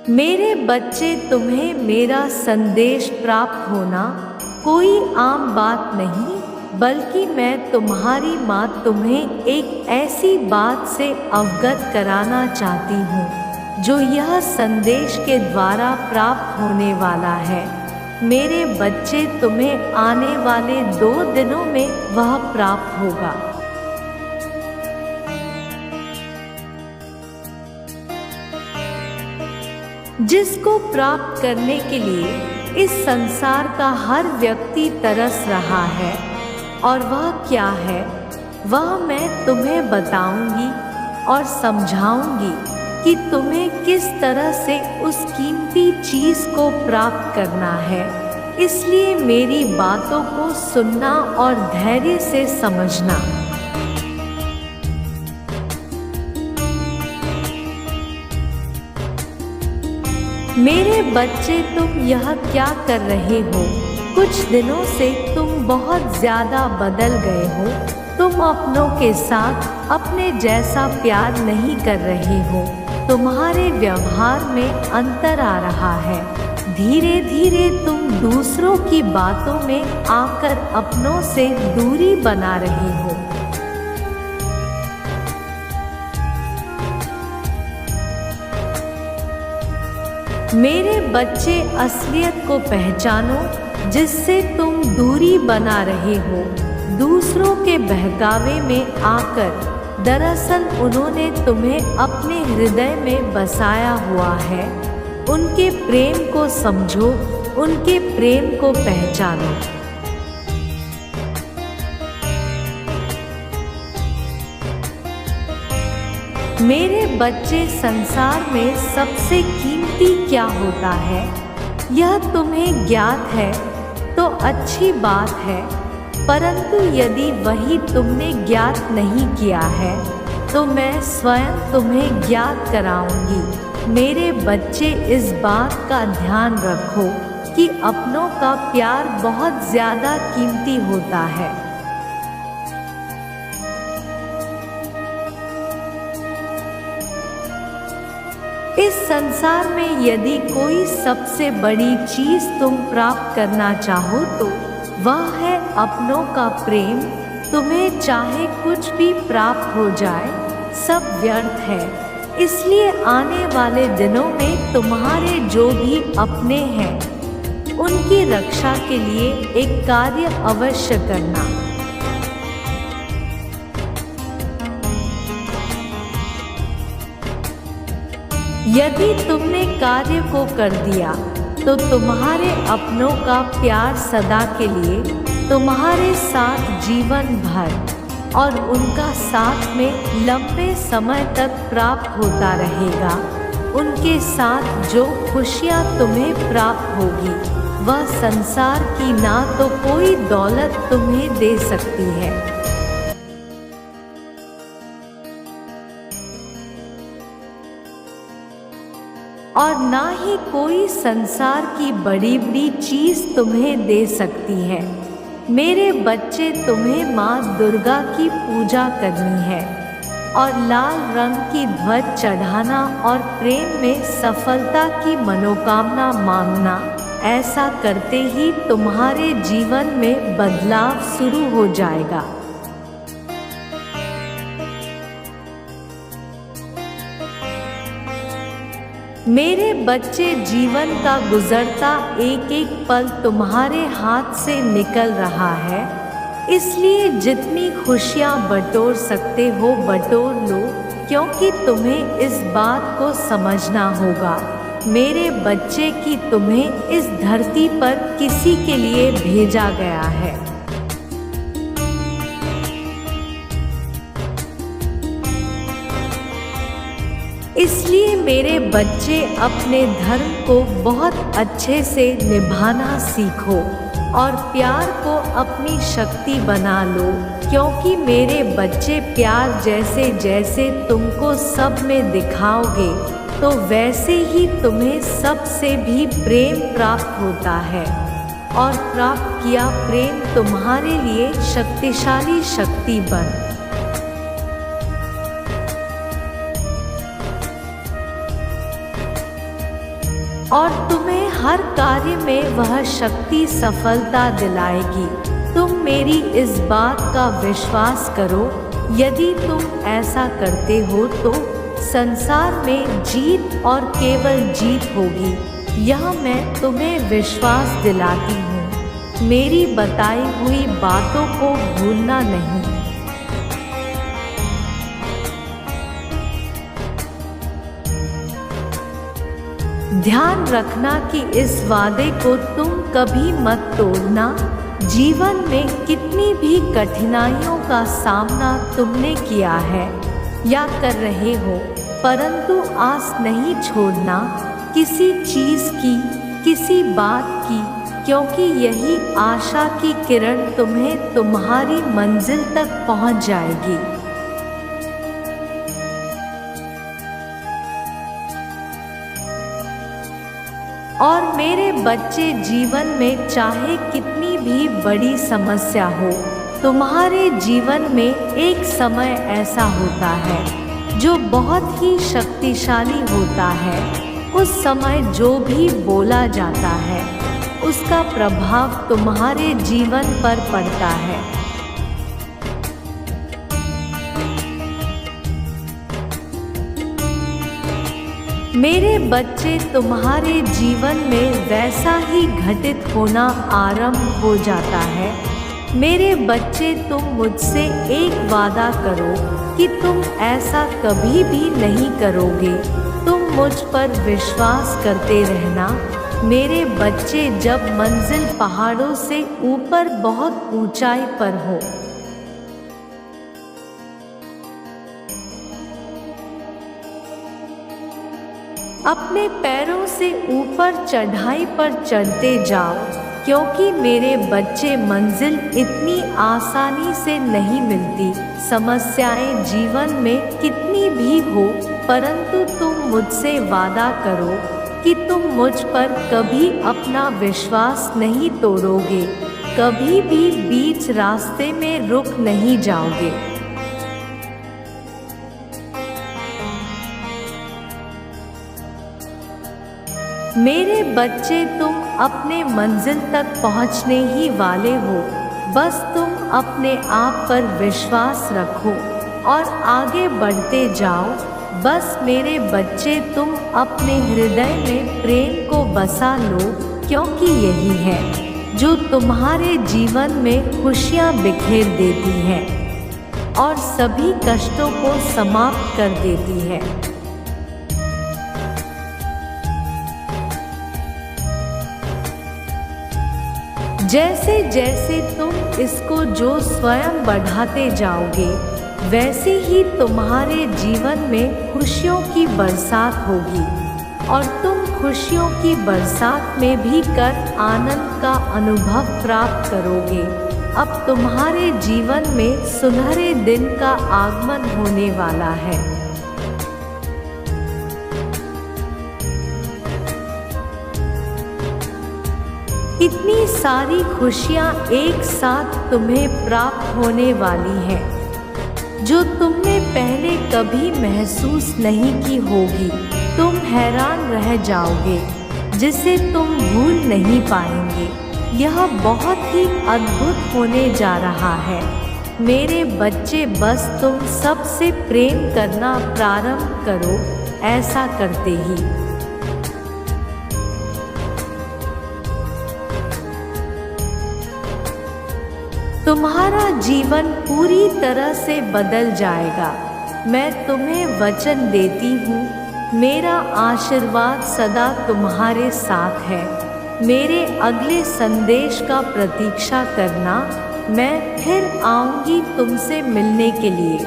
मेरे बच्चे, तुम्हें मेरा संदेश प्राप्त होना कोई आम बात नहीं, बल्कि मैं तुम्हारी माँ तुम्हें एक ऐसी बात से अवगत कराना चाहती हूँ जो यह संदेश के द्वारा प्राप्त होने वाला है। मेरे बच्चे, तुम्हें आने वाले 2 दिनों में वह प्राप्त होगा। जिसको प्राप्त करने के लिए इस संसार का हर व्यक्ति तरस रहा है, और वह क्या है वह मैं तुम्हें बताऊंगी और समझाऊंगी कि तुम्हें किस तरह से उस कीमती चीज को प्राप्त करना है। इसलिए मेरी बातों को सुनना और धैर्य से समझना। मेरे बच्चे, तुम यह क्या कर रहे हो? कुछ दिनों से तुम बहुत ज़्यादा बदल गए हो। तुम अपनों के साथ अपने जैसा प्यार नहीं कर रहे हो। तुम्हारे व्यवहार में अंतर आ रहा है। धीरे धीरे तुम दूसरों की बातों में आकर अपनों से दूरी बना रहे हो। मेरे बच्चे, असलियत को पहचानो जिससे तुम दूरी बना रहे हो। दूसरों के बहकावे में आकर दरअसल उन्होंने तुम्हें अपने हृदय में बसाया हुआ है। उनके प्रेम को समझो, उनके प्रेम को पहचानो। मेरे बच्चे, संसार में सबसे कीमती क्या होता है यह तुम्हें ज्ञात है तो अच्छी बात है, परंतु यदि वही तुमने ज्ञात नहीं किया है तो मैं स्वयं तुम्हें ज्ञात कराऊंगी। मेरे बच्चे, इस बात का ध्यान रखो कि अपनों का प्यार बहुत ज़्यादा कीमती होता है। इस संसार में यदि कोई सबसे बड़ी चीज तुम प्राप्त करना चाहो तो वह है अपनों का प्रेम। तुम्हें चाहे कुछ भी प्राप्त हो जाए, सब व्यर्थ है। इसलिए आने वाले दिनों में तुम्हारे जो भी अपने हैं उनकी रक्षा के लिए एक कार्य अवश्य करना। यदि तुमने कार्य को कर दिया तो तुम्हारे अपनों का प्यार सदा के लिए तुम्हारे साथ जीवन भर और उनका साथ में लंबे समय तक प्राप्त होता रहेगा। उनके साथ जो खुशियाँ तुम्हें प्राप्त होगी वह संसार की ना तो कोई दौलत तुम्हें दे सकती है और ना ही कोई संसार की बड़ी बड़ी चीज तुम्हें दे सकती है। मेरे बच्चे, तुम्हें माँ दुर्गा की पूजा करनी है और लाल रंग की ध्वज चढ़ाना और प्रेम में सफलता की मनोकामना मांगना। ऐसा करते ही तुम्हारे जीवन में बदलाव शुरू हो जाएगा। मेरे बच्चे, जीवन का गुजरता एक एक पल तुम्हारे हाथ से निकल रहा है, इसलिए जितनी खुशियाँ बटोर सकते हो बटोर लो, क्योंकि तुम्हें इस बात को समझना होगा मेरे बच्चे कि तुम्हें इस धरती पर किसी के लिए भेजा गया है। इसलिए मेरे बच्चे, अपने धर्म को बहुत अच्छे से निभाना सीखो और प्यार को अपनी शक्ति बना लो, क्योंकि मेरे बच्चे, प्यार जैसे जैसे तुमको सब में दिखाओगे तो वैसे ही तुम्हें सबसे भी प्रेम प्राप्त होता है और प्राप्त किया प्रेम तुम्हारे लिए शक्तिशाली शक्ति बन। और तुम्हें हर कार्य में वह शक्ति सफलता दिलाएगी। तुम मेरी इस बात का विश्वास करो। यदि तुम ऐसा करते हो तो संसार में जीत और केवल जीत होगी, यह मैं तुम्हें विश्वास दिलाती हूँ। मेरी बताई हुई बातों को भूलना नहीं। ध्यान रखना कि इस वादे को तुम कभी मत तोड़ना। जीवन में कितनी भी कठिनाइयों का सामना तुमने किया है या कर रहे हो, परंतु आस नहीं छोड़ना किसी चीज़ की, किसी बात की, क्योंकि यही आशा की किरण तुम्हें तुम्हारी मंजिल तक पहुंच जाएगी। और मेरे बच्चे, जीवन में चाहे कितनी भी बड़ी समस्या हो, तुम्हारे जीवन में एक समय ऐसा होता है जो बहुत ही शक्तिशाली होता है। उस समय जो भी बोला जाता है उसका प्रभाव तुम्हारे जीवन पर पड़ता है। मेरे बच्चे, तुम्हारे जीवन में वैसा ही घटित होना आरंभ हो जाता है। मेरे बच्चे, तुम मुझसे एक वादा करो कि तुम ऐसा कभी भी नहीं करोगे। तुम मुझ पर विश्वास करते रहना। मेरे बच्चे, जब मंजिल पहाड़ों से ऊपर बहुत ऊंचाई पर हो, अपने पैरों से ऊपर चढ़ाई पर चढ़ते जाओ, क्योंकि मेरे बच्चे, मंजिल इतनी आसानी से नहीं मिलती। समस्याएं जीवन में कितनी भी हो, परंतु तुम मुझसे वादा करो कि तुम मुझ पर कभी अपना विश्वास नहीं तोड़ोगे, कभी भी बीच रास्ते में रुक नहीं जाओगे। मेरे बच्चे, तुम अपने मंजिल तक पहुंचने ही वाले हो। बस तुम अपने आप पर विश्वास रखो और आगे बढ़ते जाओ। बस मेरे बच्चे, तुम अपने हृदय में प्रेम को बसा लो, क्योंकि यही है जो तुम्हारे जीवन में खुशियां बिखेर देती है और सभी कष्टों को समाप्त कर देती है। जैसे जैसे तुम इसको जो स्वयं बढ़ाते जाओगे, वैसे ही तुम्हारे जीवन में खुशियों की बरसात होगी और तुम खुशियों की बरसात में भी कर आनंद का अनुभव प्राप्त करोगे। अब तुम्हारे जीवन में सुनहरे दिन का आगमन होने वाला है। इतनी सारी खुशियाँ एक साथ तुम्हें प्राप्त होने वाली हैं, जो तुमने पहले कभी महसूस नहीं की होगी। तुम हैरान रह जाओगे, जिसे तुम भूल नहीं पाएंगे। यह बहुत ही अद्भुत होने जा रहा है। मेरे बच्चे, बस तुम सबसे प्रेम करना प्रारंभ करो। ऐसा करते ही तुम्हारा जीवन पूरी तरह से बदल जाएगा। मैं तुम्हें वचन देती हूँ, मेरा आशीर्वाद सदा तुम्हारे साथ है। मेरे अगले संदेश का प्रतीक्षा करना। मैं फिर आऊँगी तुमसे मिलने के लिए।